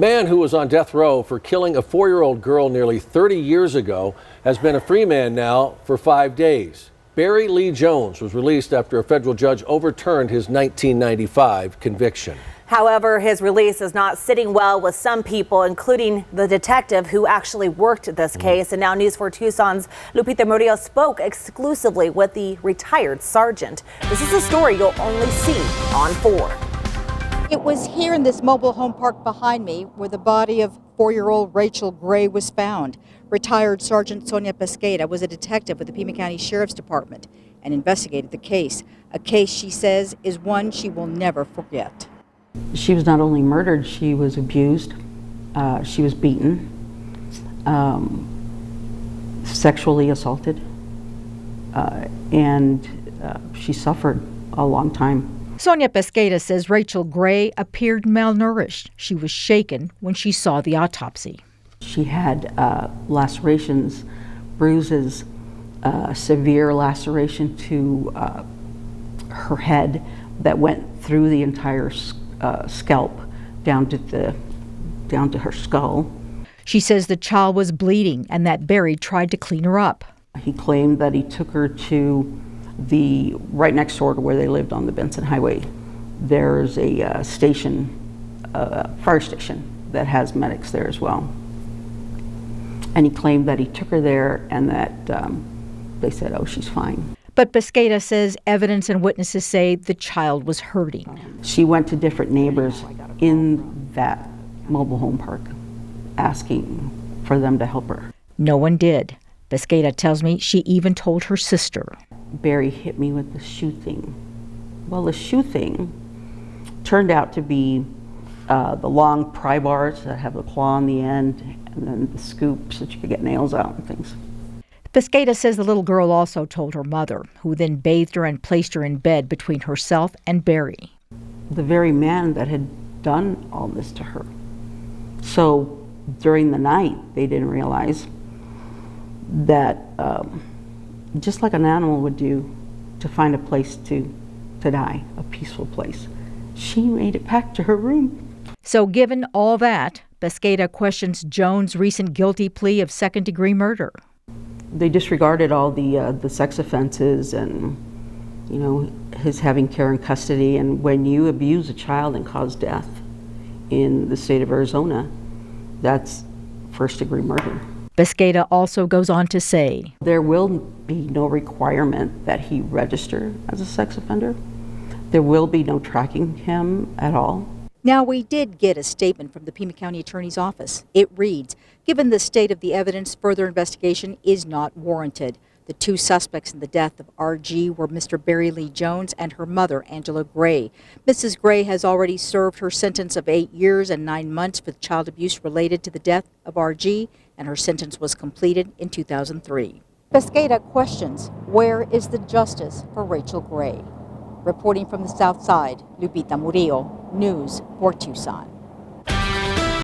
A man who was on death row for killing a 4-year-old girl nearly 30 years ago has been a free man now for 5 days. Barry Lee Jones was released after a federal judge overturned his 1995 conviction. However, his release is not sitting well with some people, including the detective who actually worked this case. And now News 4 Tucson's Lupita Murillo spoke exclusively with the retired sergeant. This is a story you'll only see on 4. It was here in this mobile home park behind me where the body of 4-year-old Rachel Gray was found. Retired Sergeant Sonia Pesqueira was a detective with the Pima County Sheriff's Department and investigated the case. A case, she says, is one she will never forget. She was not only murdered, she was abused, she was beaten, sexually assaulted, and she suffered a long time. Sonia Pesqueira says Rachel Gray appeared malnourished. She was shaken when she saw the autopsy. She had lacerations, bruises, severe laceration to her head that went through the entire scalp down to her skull. She says the child was bleeding and that Barry tried to clean her up. He claimed that he took her to the right next door to where they lived on the Benson Highway. There's a station, fire station that has medics there as well. And he claimed that he took her there and that they said, oh, she's fine. But Pesqueira says evidence and witnesses say the child was hurting. She went to different neighbors in that mobile home park asking for them to help her. No one did. Pesqueira tells me she even told her sister. Barry hit me with the shoe thing. Well, the shoe thing turned out to be the long pry bars that have a claw on the end and then the scoops that you could get nails out and things. Pesqueira says the little girl also told her mother, who then bathed her and placed her in bed between herself and Barry. The very man that had done all this to her. So during the night, they didn't realize that just like an animal would do to find a place to die, a peaceful place, she made it back to her room. So given all that, Pesqueira questions Jones' recent guilty plea of second-degree murder. They disregarded all the sex offenses and, you know, his having care and custody. And when you abuse a child and cause death in the state of Arizona, that's first-degree murder. Pesqueira also goes on to say, there will be no requirement that he register as a sex offender. There will be no tracking him at all. Now, we did get a statement from the Pima County Attorney's Office. It reads, given the state of the evidence, further investigation is not warranted. The 2 suspects in the death of RG were Mr. Barry Lee Jones and her mother, Angela Gray. Mrs. Gray has already served her sentence of 8 years and 9 months for child abuse related to the death of RG, and her sentence was completed in 2003. Pesqueira questions, where is the justice for Rachel Gray? Reporting from the South Side, Lupita Murillo, News 4 Tucson.